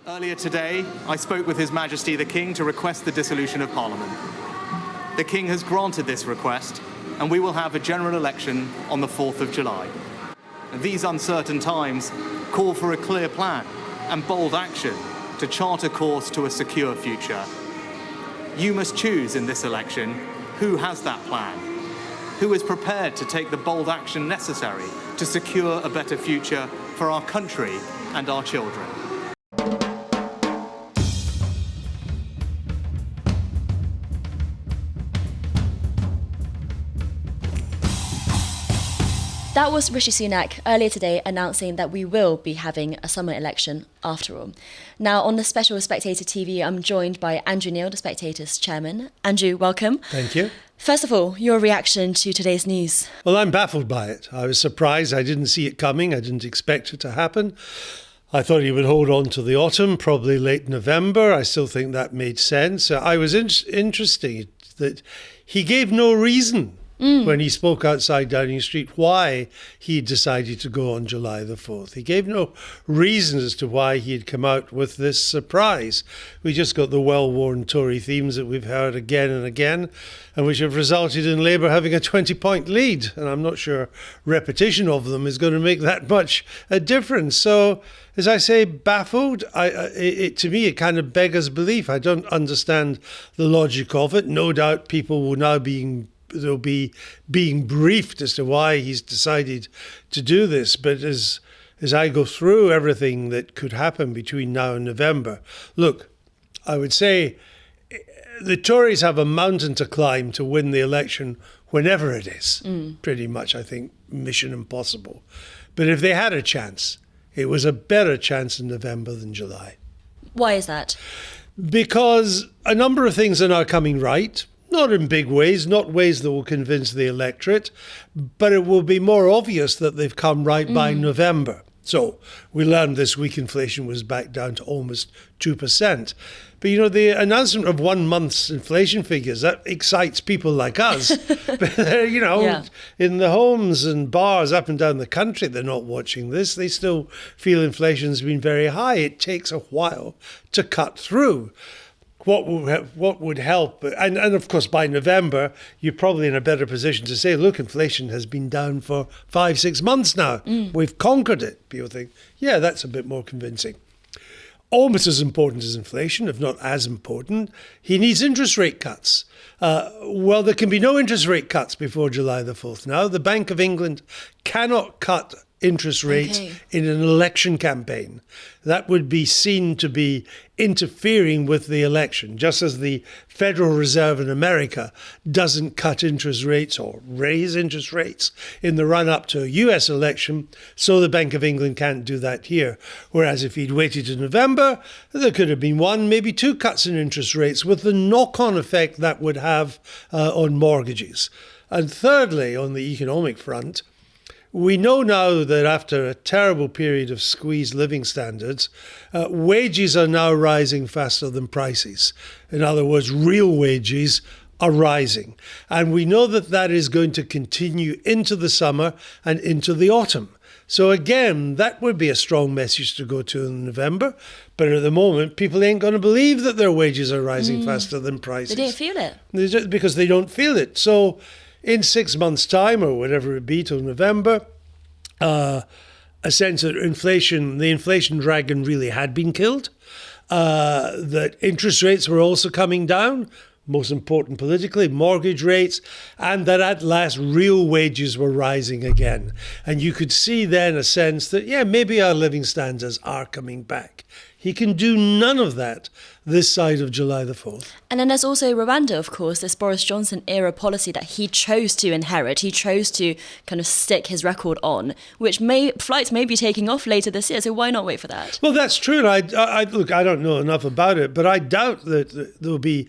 Earlier today, I spoke with His Majesty the King to request the dissolution of Parliament. The King has granted this request, and we will have a general election on the 4th of July. These uncertain times call for a clear plan and bold action to chart a course to a secure future. You must choose in this election who has that plan, who is prepared to take the bold action necessary to secure a better future for our country and our children. That was Rishi Sunak earlier today announcing that we will be having a summer election after all. Now, on the special Spectator TV, I'm joined by Andrew Neil, the Spectator's chairman. Andrew, welcome. Thank you. First of all, your reaction to today's news? Well, I'm baffled by it. I was surprised. I didn't see it coming. I didn't expect it to happen. I thought he would hold on to the autumn, probably late November. I still think that made sense. I was interested that he gave no reason when he spoke outside Downing Street why he decided to go on July the 4th. He gave no reason as to why he had come out with this surprise. We just got the well-worn Tory themes that we've heard again and again, and which have resulted in Labour having a 20-point lead. And I'm not sure repetition of them is going to make that much a difference. So, as I say, baffled. To me, it kind of beggars belief. I don't understand the logic of it. No doubt people will now they'll be being briefed as to why he's decided to do this. But as I go through everything that could happen between now and November, look, I would say the Tories have a mountain to climb to win the election whenever it is. Pretty much, I think, mission impossible. But if they had a chance, it was a better chance in November than July. Why is that? Because a number of things are now coming right. Not in big ways, not ways that will convince the electorate, but it will be more obvious that they've come right by November. So we learned this week inflation was back down to almost 2%. But, the announcement of 1 month's inflation figures, that excites people like us. But, in the homes and bars up and down the country, they're not watching this. They still feel inflation's been very high. It takes a while to cut through. What would help, and of course by November you're probably in a better position to say, look, inflation has been down for 5-6 months now. We've conquered it. People think, yeah, that's a bit more convincing. Almost as important as inflation, if not as important, he needs interest rate cuts. Well, there can be no interest rate cuts before July the 4th now. The Bank of England cannot cut interest rates in an election campaign. That would be seen to be interfering with the election, just as the Federal Reserve in America doesn't cut interest rates or raise interest rates in the run-up to a US election, so the Bank of England can't do that here. Whereas if he'd waited to November, there could have been 1, maybe 2 cuts in interest rates with the knock-on effect that would have on mortgages. And thirdly, on the economic front, we know now that after a terrible period of squeezed living standards, wages are now rising faster than prices. In other words, real wages are rising. And we know that that is going to continue into the summer and into the autumn. So again, that would be a strong message to go to in November. But at the moment, people ain't going to believe that their wages are rising faster than prices. They don't feel it. Because they don't feel it. So in 6 months' time, or whatever it be, till November, a sense that the inflation dragon really had been killed, that interest rates were also coming down, most important politically, mortgage rates, and that at last real wages were rising again. And you could see then a sense that, yeah, maybe our living standards are coming back. He can do none of that this side of July the 4th. And then there's also Rwanda, of course, this Boris Johnson era policy that he chose to inherit. He chose to kind of stick his record on, which flights may be taking off later this year. So why not wait for that? Well, that's true. And look, I don't know enough about it, but I doubt that there'll be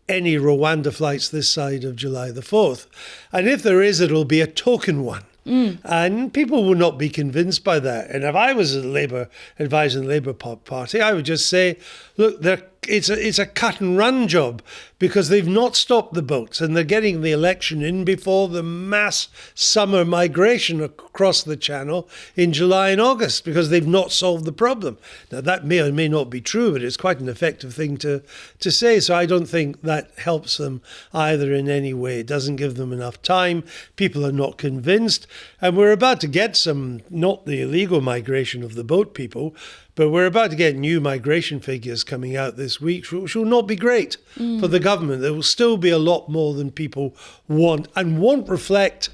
any Rwanda flights this side of July the 4th. And if there is, it'll be a token one. And people will not be convinced by that. And if I was a Labour advisor in the Labour Party, I would just say, look, it's a cut and run job because they've not stopped the boats and they're getting the election in before the mass summer migration across the channel in July and August because they've not solved the problem. Now, that may or may not be true, but it's quite an effective thing to say. So I don't think that helps them either in any way. It doesn't give them enough time. People are not convinced. And we're about to get some, not the illegal migration of the boat people, but we're about to get new migration figures coming out this week, which will not be great for the government. There will still be a lot more than people want and won't reflect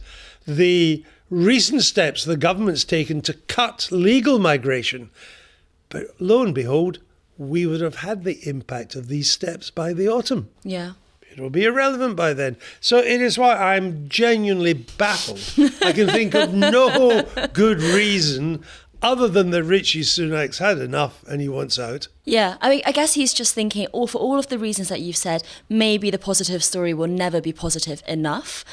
the recent steps the government's taken to cut legal migration. But lo and behold, we would have had the impact of these steps by the autumn. Yeah. It will be irrelevant by then. So it is why I'm genuinely baffled. I can think of no good reason other than that Rishi Sunak's had enough and he wants out. Yeah, I mean, I guess he's just thinking, for all of the reasons that you've said, maybe the positive story will never be positive enough.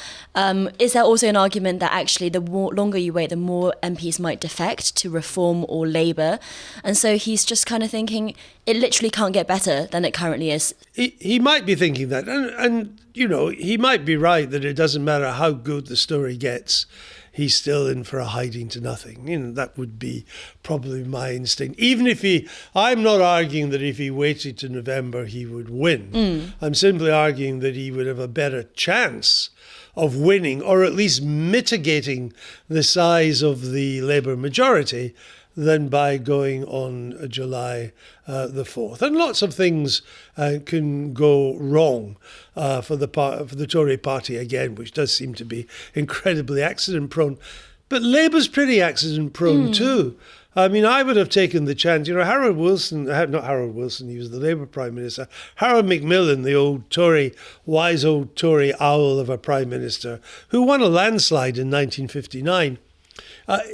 Is there also an argument that actually the longer you wait, the more MPs might defect to Reform or Labour? And so he's just kind of thinking it literally can't get better than it currently is. He might be thinking that. And, you know, he might be right that it doesn't matter how good the story gets. He's still in for a hiding to nothing. You know, that would be probably my instinct. Even if I'm not arguing that if he waited to November, he would win. I'm simply arguing that he would have a better chance of winning or at least mitigating the size of the Labour majority than by going on July the 4th. And lots of things can go wrong for the Tory party again, which does seem to be incredibly accident-prone. But Labour's pretty accident-prone too. I mean, I would have taken the chance. You know, Harold Wilson, not Harold Wilson, he was the Labour Prime Minister. Harold Macmillan, the old Tory, wise old Tory owl of a Prime Minister, who won a landslide in 1959,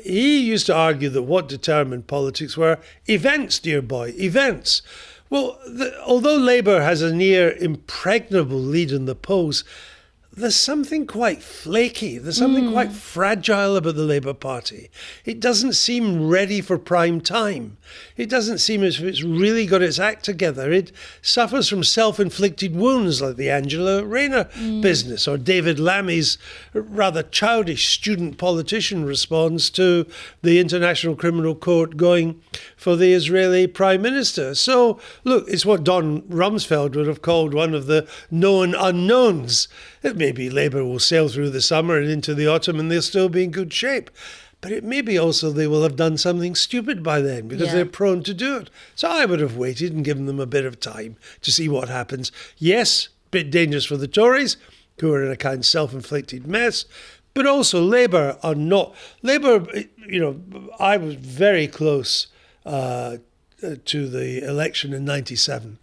he used to argue that what determined politics were events, dear boy, events. Well, although Labour has a near impregnable lead in the polls, there's something quite flaky, there's something quite fragile about the Labour Party. It doesn't seem ready for prime time. It doesn't seem as if it's really got its act together. It suffers from self-inflicted wounds like the Angela Rayner business or David Lammy's rather childish student politician response to the International Criminal Court going for the Israeli Prime Minister. So, look, it's what Don Rumsfeld would have called one of the known unknowns. Maybe Labour will sail through the summer and into the autumn and they'll still be in good shape. But it may be also they will have done something stupid by then because they're prone to do it. So I would have waited and given them a bit of time to see what happens. Yes, a bit dangerous for the Tories, who are in a kind of self-inflicted mess. But also Labour are not. Labour, you know, I was very close to the election in 97.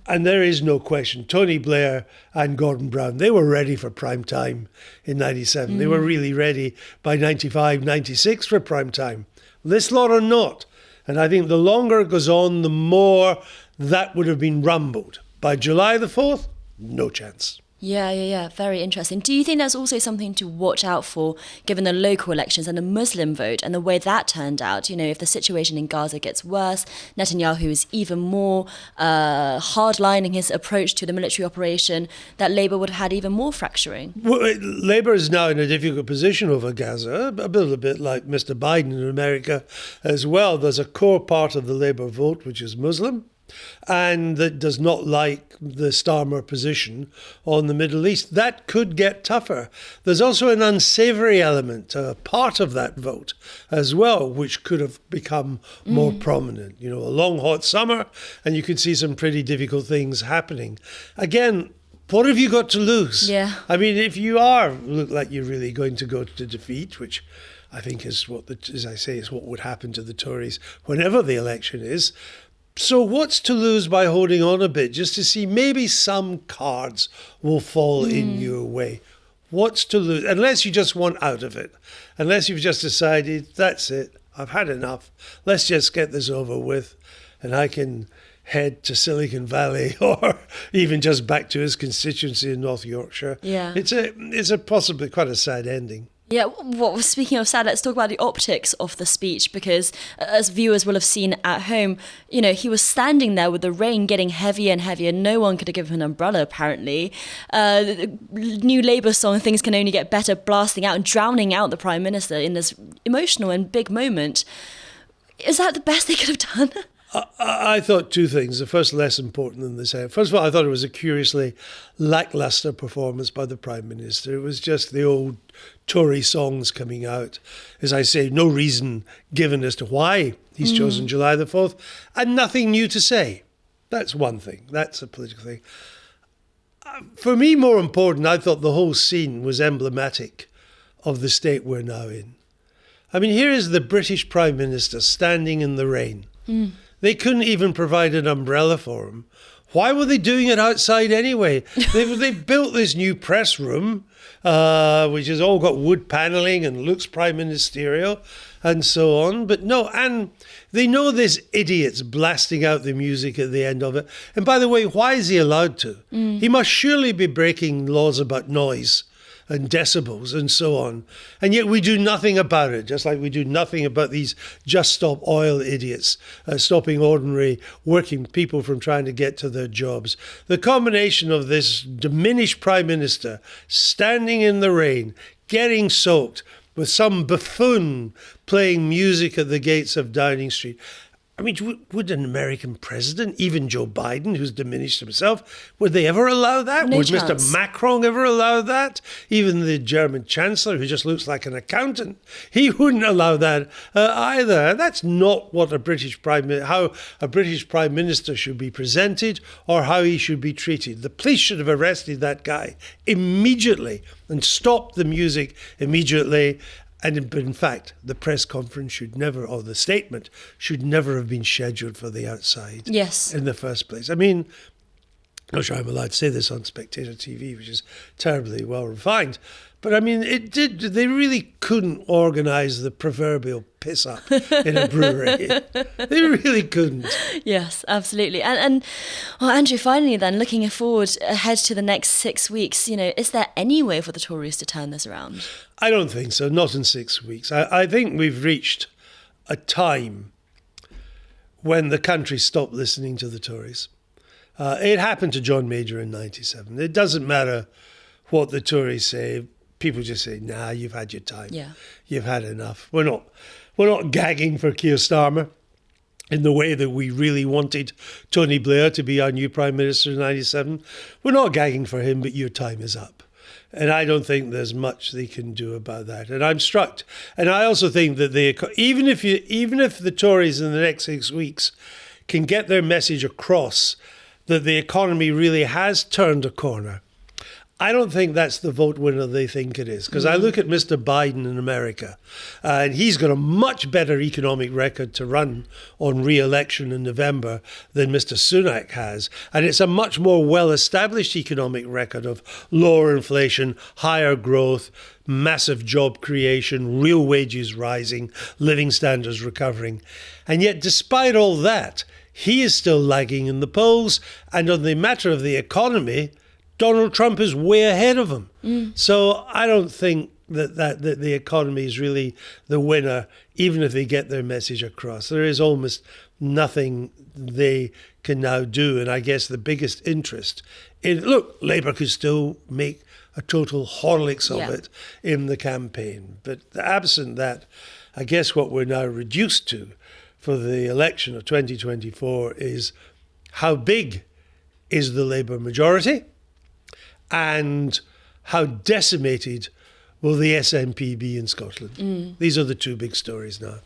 And there is no question. Tony Blair and Gordon Brown, they were ready for prime time in 97. They were really ready by 95, 96 for prime time. This lot are not. And I think the longer it goes on, the more that would have been rumbled. By July the 4th, no chance. Yeah. Very interesting. Do you think there's also something to watch out for, given the local elections and the Muslim vote and the way that turned out? You know, if the situation in Gaza gets worse, Netanyahu is even more hardlining his approach to the military operation, that Labour would have had even more fracturing. Well, Labour is now in a difficult position over Gaza, a little bit like Mr. Biden in America as well. There's a core part of the Labour vote which is Muslim, and that does not like the Starmer position on the Middle East. That could get tougher. There's also an unsavoury element, part of that vote as well, which could have become more prominent. You know, a long, hot summer, and you could see some pretty difficult things happening. Again, what have you got to lose? Yeah. I mean, if you look like you're really going to go to defeat, which I think is as I say, is what would happen to the Tories whenever the election is. So what's to lose by holding on a bit, just to see maybe some cards will fall in your way? What's to lose? Unless you just want out of it. Unless you've just decided, that's it, I've had enough. Let's just get this over with and I can head to Silicon Valley or even just back to his constituency in North Yorkshire. Yeah. It's a possibly quite a sad ending. Yeah, well, speaking of sad, let's talk about the optics of the speech, because as viewers will have seen at home, he was standing there with the rain getting heavier and heavier. No one could have given him an umbrella, apparently. The new Labour song, Things Can Only Get Better, blasting out and drowning out the Prime Minister in this emotional and big moment. Is that the best they could have done? I thought two things. The first, less important than the second. First of all, I thought it was a curiously lacklustre performance by the Prime Minister. It was just the old Tory songs coming out. As I say, no reason given as to why he's chosen July the 4th, and nothing new to say. That's one thing. That's a political thing. For me, more important, I thought the whole scene was emblematic of the state we're now in. I mean, here is the British Prime Minister standing in the rain. They couldn't even provide an umbrella for him. Why were they doing it outside anyway? They've built this new press room, which has all got wood panelling and looks prime ministerial and so on. But no, and they know this idiot's blasting out the music at the end of it. And by the way, why is he allowed to? He must surely be breaking laws about noise and decibels and so on. And yet we do nothing about it, just like we do nothing about these Just Stop Oil idiots stopping ordinary working people from trying to get to their jobs. The combination of this diminished Prime Minister standing in the rain, getting soaked, with some buffoon playing music at the gates of Downing Street. I mean, would an American president, even Joe Biden, who's diminished himself, would they ever allow that? No would chance. Mr. Macron ever allow that? Even the German Chancellor, who just looks like an accountant, he wouldn't allow that either. That's not what how a British Prime Minister should be presented or how he should be treated. The police should have arrested that guy immediately and stopped the music immediately. And in fact, the press conference should never, or the statement should never have been scheduled for the outside. Yes. In the first place. I mean, I'm not sure I'm allowed to say this on Spectator TV, which is terribly well refined. But I mean, they really couldn't organise the proverbial piss up in a brewery. They really couldn't. Yes, absolutely. And well, Andrew, finally then, looking forward ahead to the next 6 weeks, is there any way for the Tories to turn this around? I don't think so, not in 6 weeks. I think we've reached a time when the country stopped listening to the Tories. It happened to John Major in 97. It doesn't matter what the Tories say. People just say, nah, you've had your time. Yeah. You've had enough. We're not gagging for Keir Starmer in the way that we really wanted Tony Blair to be our new Prime Minister in 97. We're not gagging for him, but your time is up. And I don't think there's much they can do about that. And I'm struck. And I also think that even if the Tories in the next 6 weeks can get their message across that the economy really has turned a corner, I don't think that's the vote winner they think it is. Because I look at Mr. Biden in America, and he's got a much better economic record to run on re-election in November than Mr. Sunak has. And it's a much more well-established economic record of lower inflation, higher growth, massive job creation, real wages rising, living standards recovering. And yet, despite all that, he is still lagging in the polls. And on the matter of the economy, Donald Trump is way ahead of him. So I don't think that the economy is really the winner, even if they get their message across. There is almost nothing they can now do. And I guess the biggest interest look, Labour could still make a total Horlicks of it in the campaign. But absent that, I guess what we're now reduced to for the election of 2024 is how big is the Labour majority? And how decimated will the SNP be in Scotland? These are the two big stories now.